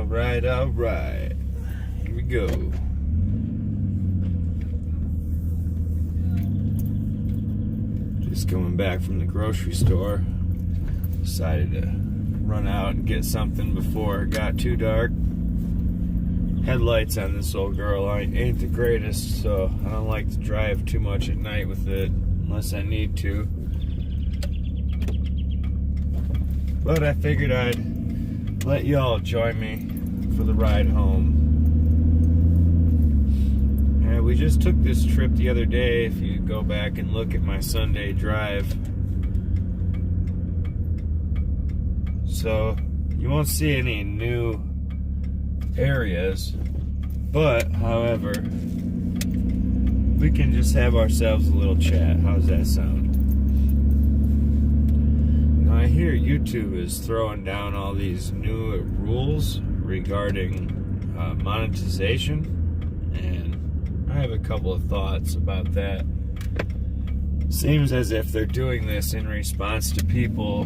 Alright. Here we go. Just coming back from the grocery store. Decided to run out and get something before it got too dark. Headlights on this old girl ain't the greatest, so I don't like to drive too much at night with it unless I need to. But I figured I'd let y'all join me for the ride home. And we just took this trip the other day. If you go back and look at my Sunday drive, so you won't see any new areas, but however, we can just have ourselves a little chat. How's that sound? Now, I hear YouTube is throwing down all these new rules regarding monetization, and I have a couple of thoughts about that. Seems as if they're doing this in response to people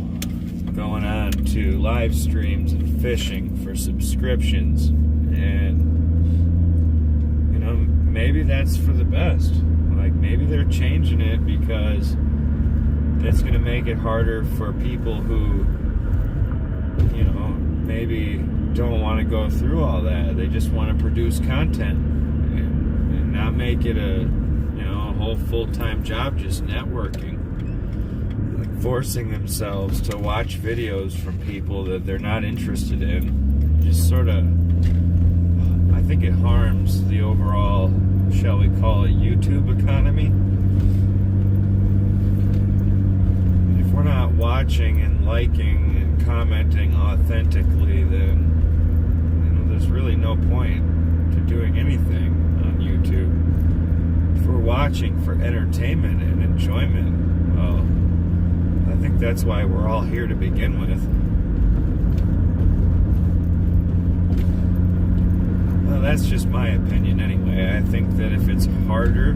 going on to live streams and fishing for subscriptions, and you know, maybe that's for the best. Like, maybe they're changing it because it's going to make it harder for people who, you know, maybe don't want to go through all that. They just want to produce content and not make it a, you know, a whole full-time job just networking. Forcing themselves to watch videos from people that they're not interested in. Just sort of, I think it harms the overall, shall we call it, YouTube economy. If we're not watching and liking and commenting authentically, then, you know, there's really no point to doing anything on YouTube. If we're watching for entertainment and enjoyment, well, I think that's why we're all here to begin with. Well, that's just my opinion anyway. I think that if it's harder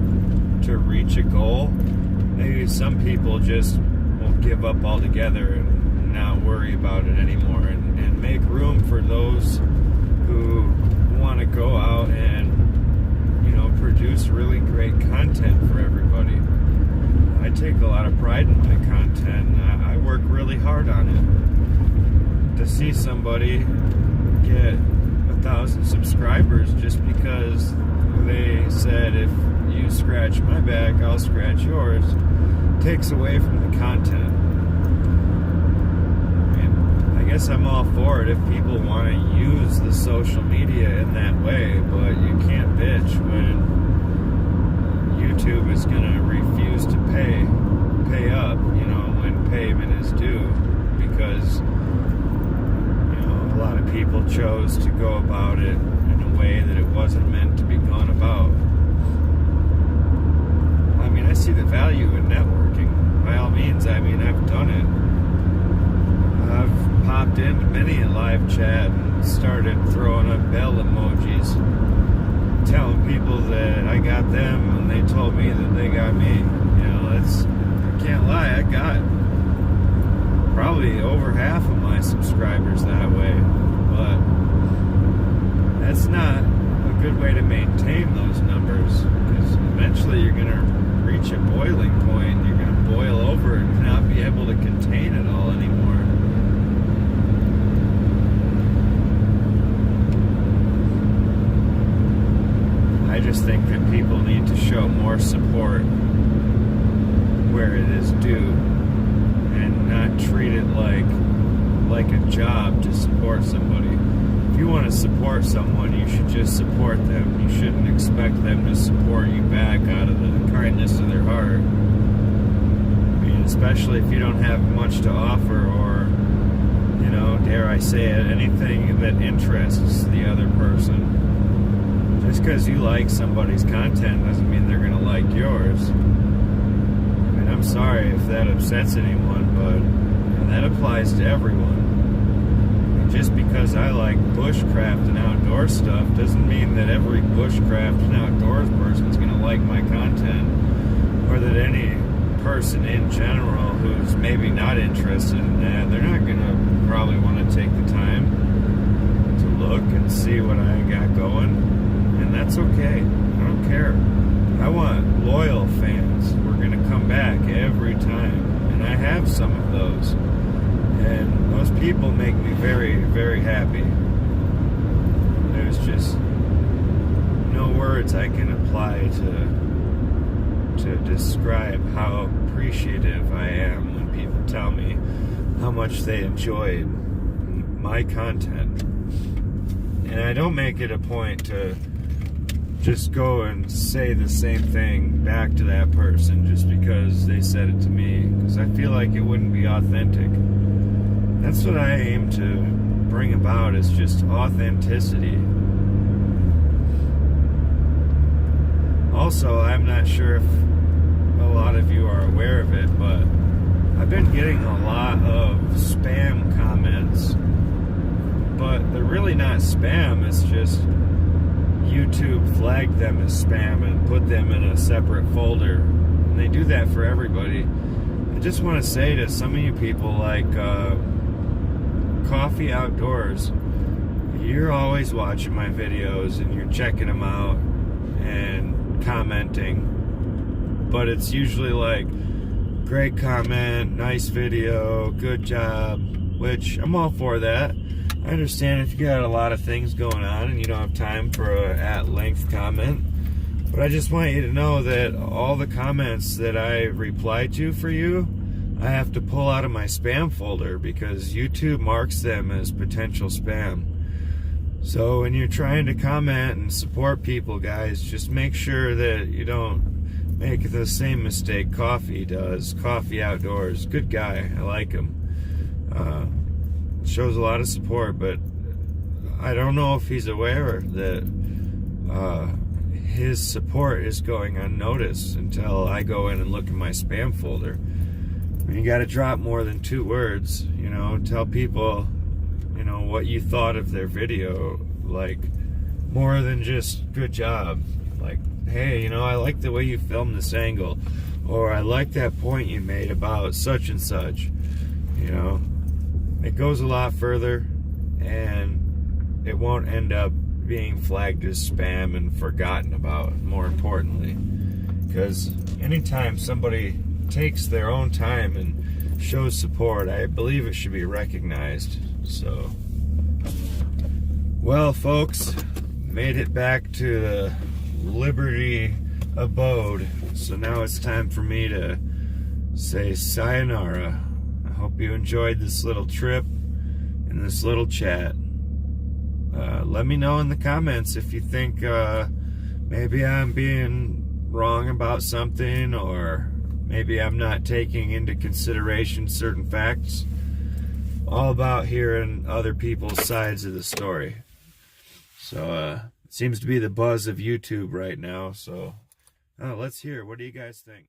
to reach a goal, maybe some people just will give up altogether and not worry about it anymore, and make room for those who want to go out and, you know, produce really great content for everybody. I take a lot of pride in my content. I work really hard on it. To see somebody get 1,000 subscribers just because they said, if you scratch my back, I'll scratch yours, takes away from the content. And I guess I'm all for it if people want to use the social media in that way, but you can't bitch when YouTube is going to refuse to pay up, you know, when payment is due, because, you know, a lot of people chose to go about it in a way that it wasn't meant to be gone about. I mean, I see the value in networking. By all means, I mean, I've done it. I've popped into many a live chat and started throwing up bell emojis, telling people that I got them and they told me that they got me. You know, I can't lie, I got probably over half of my subscribers that way, but that's not a good way to maintain those numbers, because eventually you're going to reach a boiling point. You're going to boil over and not be able to contain it all anymore. I just think that people need to show more support where it is due, and not treat it like a job to support somebody. If you want to support someone, you should just support them. You shouldn't expect them to support you back out of the kindness of their heart. I mean, especially if you don't have much to offer, or, you know, dare I say it, anything that interests the other person. Just because you like somebody's content doesn't mean they're going to like yours. I mean, I'm sorry if that upsets anyone, but, you know, that applies to everyone. And just because I like bushcraft and outdoor stuff doesn't mean that every bushcraft and outdoors person is going to like my content, or that any person in general who's maybe not interested in that, they're not going to probably want to take the time to look and see what I got going, and that's okay. I don't care. I want loyal fans. We're gonna come back every time, and I have some of those. And those people make me very, very happy. There's just no words I can apply to describe how appreciative I am when people tell me how much they enjoyed my content. And I don't make it a point to just go and say the same thing back to that person just because they said it to me, because I feel like it wouldn't be authentic. That's what I aim to bring about, is just authenticity. Also, I'm not sure if a lot of you are aware of it, but I've been getting a lot of spam comments, but they're really not spam. It's just YouTube flagged them as spam and put them in a separate folder, and they do that for everybody. I just want to say to some of you people, like Coffee Outdoors, you're always watching my videos and you're checking them out and commenting, but it's usually like, great comment, nice video, good job, which I'm all for that. I understand if you got a lot of things going on and you don't have time for a at-length comment, but I just want you to know that all the comments that I reply to for you, I have to pull out of my spam folder because YouTube marks them as potential spam. So when you're trying to comment and support people, guys, just make sure that you don't make the same mistake Coffee does. Coffee Outdoors, good guy, I like him. Shows a lot of support, but I don't know if he's aware that his support is going unnoticed until I go in and look in my spam folder. I mean, you got to drop more than 2 words, you know, tell people, you know, what you thought of their video, like more than just good job. Like, hey, you know, I like the way you filmed this angle, or I like that point you made about such and such. You know, it goes a lot further, and it won't end up being flagged as spam and forgotten about, more importantly, because anytime somebody takes their own time and shows support, I believe it should be recognized. So, well, folks, made it back to the Liberty abode, so now it's time for me to say sayonara. I hope you enjoyed this little trip and this little chat. Let me know in the comments if you think maybe I'm being wrong about something, or maybe I'm not taking into consideration certain facts. All about hearing other people's sides of the story. So, it seems to be the buzz of YouTube right now, so let's hear. What do you guys think?